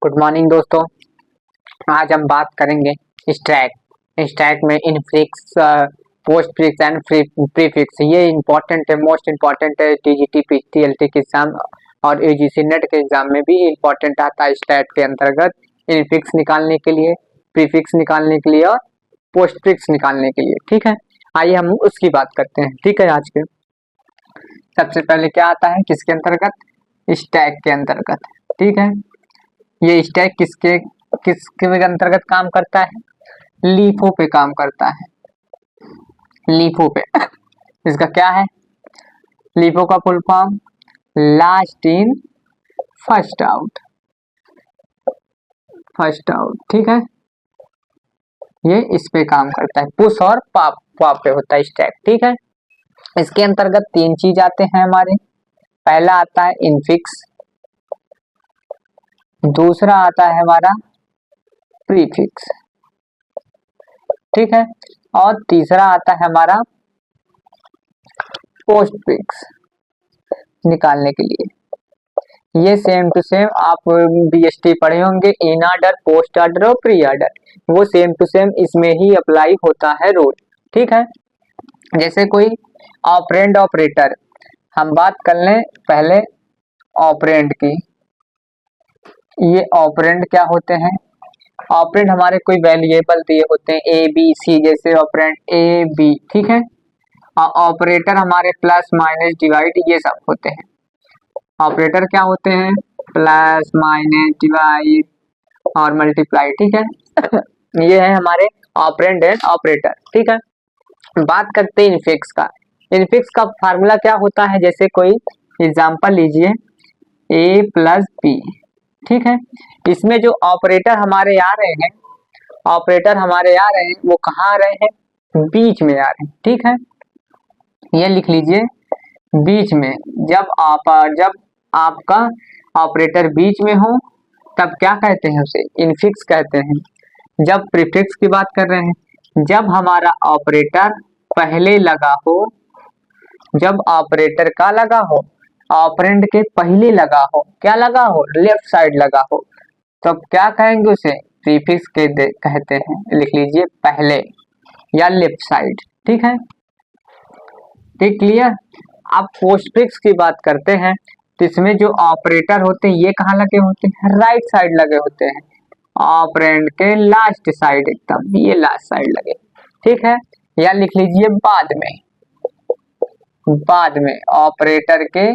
Good morning दोस्तों। आज हम बात करेंगे स्टैक। स्टैक में infix, post fix and prefix. ये इंपॉर्टेंट है, मोस्ट इंपॉर्टेंट है। टीजीटी पीटीएलटी के एग्जाम और यूजीसी नेट के एग्जाम में भी इंपॉर्टेंट आता है स्टैक के अंतर्गत, इनफिक्स निकालने के लिए, प्रीफिक्स निकालने के लिए और पोस्ट फिक्स निकालने के लिए। ठीक है, आइए हम उसकी बात करते हैं। ठीक है, आज के सबसे पहले क्या आता है, किसके अंतर्गत? स्टैक के अंतर्गत। ठीक है, ये स्टैक किसके किसके अंतर्गत काम करता है? लीफो पे काम करता है, लीफो पे। इसका क्या है? लीफो का full form last in first out, first out. ठीक है, ये इस पे काम करता है, पुश और पॉप पे होता है स्टैक। ठीक है, इसके अंतर्गत तीन चीज आते हैं हमारे। पहला आता है इनफिक्स, दूसरा आता है हमारा प्रीफिक्स, ठीक है, और तीसरा आता है हमारा पोस्ट फिक्स निकालने के लिए। ये सेम टू सेम आप बीएसटी पढ़े होंगे, इन ऑर्डर, पोस्ट ऑर्डर और प्री ऑर्डर, वो सेम टू सेम इसमें ही अप्लाई होता है रूल। ठीक है, जैसे कोई ऑपरेंड ऑपरेटर, हम बात कर लें पहले ऑपरेंड की। ये ऑपरेंड क्या होते हैं? ऑपरेंड हमारे कोई वेरिएबल दिए होते हैं ए बी सी, जैसे ऑपरेंड ए बी। ठीक है, और ऑपरेटर हमारे प्लस माइनस डिवाइड ये सब होते हैं। ऑपरेटर क्या होते हैं? प्लस माइनस डिवाइड और मल्टीप्लाई। ठीक है ये है हमारे ऑपरेंड एंड ऑपरेटर। ठीक है, बात करते हैं इनफिक्स का। इनफिक्स का फार्मूला क्या होता है? जैसे कोई एग्जांपल लीजिए, ए प्लस बी। ठीक है, इसमें जो ऑपरेटर हमारे आ रहे हैं, ऑपरेटर हमारे आ रहे हैं, वो कहाँ आ रहे हैं? बीच में आ रहे हैं। ठीक है, ये लिख लीजिए, बीच में। जब आपका ऑपरेटर बीच में हो तब क्या कहते हैं? उसे इनफिक्स कहते हैं। जब प्रीफिक्स की बात कर रहे हैं, जब हमारा ऑपरेटर पहले लगा हो, जब ऑपरेटर का लगा हो, ऑपरेंड के पहले लगा हो, क्या लगा हो? लेफ्ट साइड लगा हो, तब क्या कहेंगे? उसे प्रीफिक्स कहते हैं। लिख लीजिए, पहले या लेफ्ट साइड। ठीक है, ठीक, क्लियर। अब पोस्टफिक्स की बात करते हैं, तो इसमें जो ऑपरेटर होते हैं ये कहाँ लगे होते हैं? राइट साइड लगे होते हैं, ऑपरेंड के लास्ट साइड, एकदम ये लास्ट साइड लगे। ठीक है, या लिख लीजिए बाद में। बाद में ऑपरेटर के,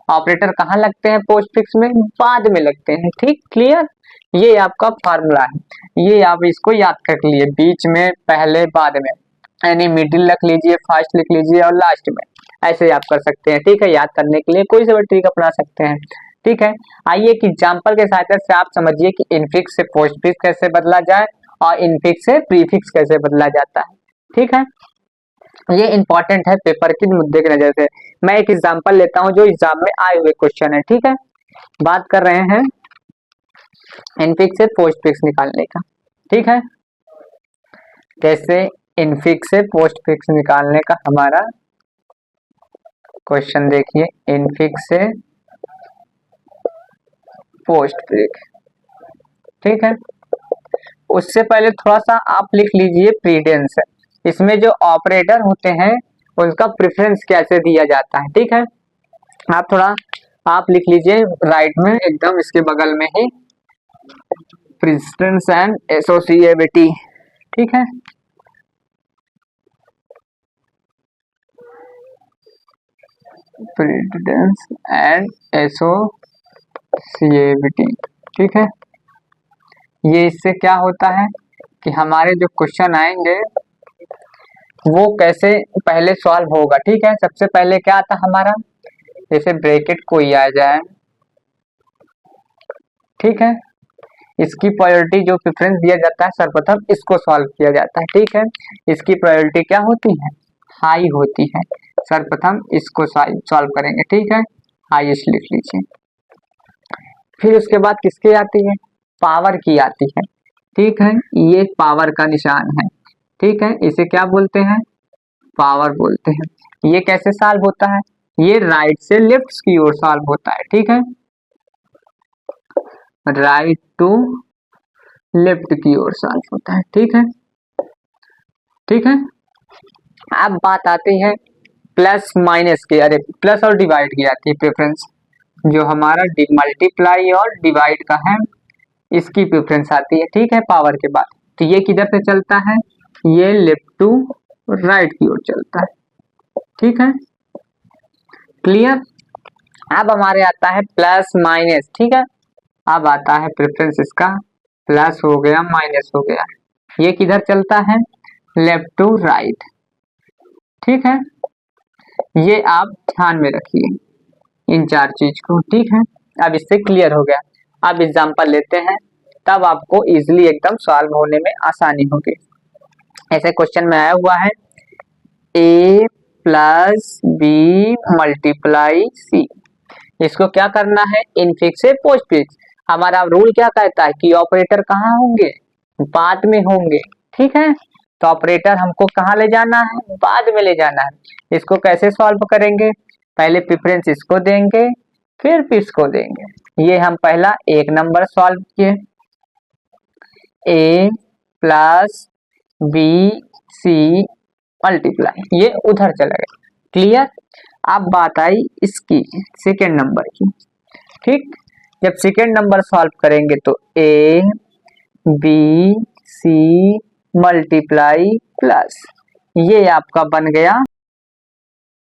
ऑपरेटर कहाँ लगते हैं पोस्टफिक्स में? बाद में लगते हैं। ठीक, क्लियर। ये आपका फार्मूला है, ये आप इसको याद कर लिए, बीच में, पहले, बाद में, यानी मिडिल रख लीजिए, फर्स्ट लिख लीजिए और लास्ट में, ऐसे आप कर सकते हैं। ठीक है, याद करने के लिए कोई सा भी ट्रिक अपना सकते हैं। ठीक है, आइए एक एग्जांपल के सहायता से आप समझिए कि इनफिक्स से पोस्टफिक्स कैसे बदला जाए और इनफिक्स से प्रीफिक्स कैसे बदला जाता है। ठीक है, ये इंपॉर्टेंट है पेपर के मुद्दे की नजर से। मैं एक एग्जांपल लेता हूं जो एग्जाम में आए हुए क्वेश्चन है। ठीक है, बात कर रहे हैं इनफिक्स से पोस्टफिक्स निकालने का। ठीक है, कैसे इनफिक्स से पोस्टफिक्स निकालने का हमारा क्वेश्चन देखिए, इनफिक्स से पोस्टफिक्स। ठीक है, उससे पहले थोड़ा सा आप लिख लीजिए प्रीडेंस। इसमें जो ऑपरेटर होते हैं उनका प्रेफरेंस कैसे दिया जाता है। ठीक है, आप लिख लीजिए राइट में, एकदम इसके बगल में ही, प्रेसिडेंस एंड एसोसिएबिलिटी। ठीक है, प्रेसिडेंस एंड एसोसिएबिलिटी। ठीक है, ये इससे क्या होता है कि हमारे जो क्वेश्चन आएंगे वो कैसे पहले सॉल्व होगा। ठीक है, सबसे पहले क्या आता हमारा, जैसे ब्रैकेट कोई आ जाए। ठीक है, इसकी प्रायोरिटी जो प्रेफरेंस दिया जाता है, सर्वप्रथम इसको सॉल्व किया जाता है। ठीक है, इसकी प्रायोरिटी क्या होती है? हाई होती है। सर्वप्रथम इसको सॉल्व करेंगे। ठीक है, हाईएस्ट लिख लीजिए। फिर उसके बाद किसकी आती है? पावर की आती है। ठीक है, ये पावर का निशान है। ठीक है, इसे क्या बोलते हैं? पावर बोलते हैं। ये कैसे सॉल्व होता है? ये राइट से लेफ्ट की ओर सॉल्व होता है। ठीक है, राइट टू लेफ्ट की ओर सॉल्व होता है। ठीक है, ठीक है। अब बात आती है प्लस माइनस की, अरे प्लस और डिवाइड की आती है प्रेफरेंस। जो हमारा मल्टीप्लाई और डिवाइड का है इसकी प्रेफरेंस आती है। ठीक है, पावर के बाद। तो ये किधर से चलता है, ये लेफ्ट टू राइट की ओर चलता है। ठीक है, क्लियर। अब हमारे आता है प्लस माइनस। ठीक है, अब आता है प्रेफरेंस इसका, प्लस हो गया माइनस हो गया, ये किधर चलता है, लेफ्ट टू राइट। ठीक है, ये आप ध्यान में रखिए इन चार चीज को। ठीक है, अब इससे क्लियर हो गया। अब एग्जांपल लेते हैं, तब आपको इजीली एकदम सॉल्व होने में आसानी होगी। ऐसे क्वेश्चन में आया हुआ है a plus B multiply C. इसको क्या करना है, इनफिक्स से पोस्टफिक्स। हमारा रूल क्या कहता है कि ऑपरेटर कहाँ होंगे, बाद में होंगे। ठीक है, तो ऑपरेटर हमको कहाँ ले जाना है, बाद में ले जाना है। इसको कैसे सॉल्व करेंगे, पहले प्रेफरेंस इसको देंगे फिर इसको देंगे। ये हम पहला एक नंबर सॉल्व किए, a plus B C multiply, ये उधर चला गया। क्लियर। अब बात आई इसकी सेकेंड नंबर की। ठीक, जब सेकेंड नंबर सॉल्व करेंगे तो a B C multiply plus, ये आपका बन गया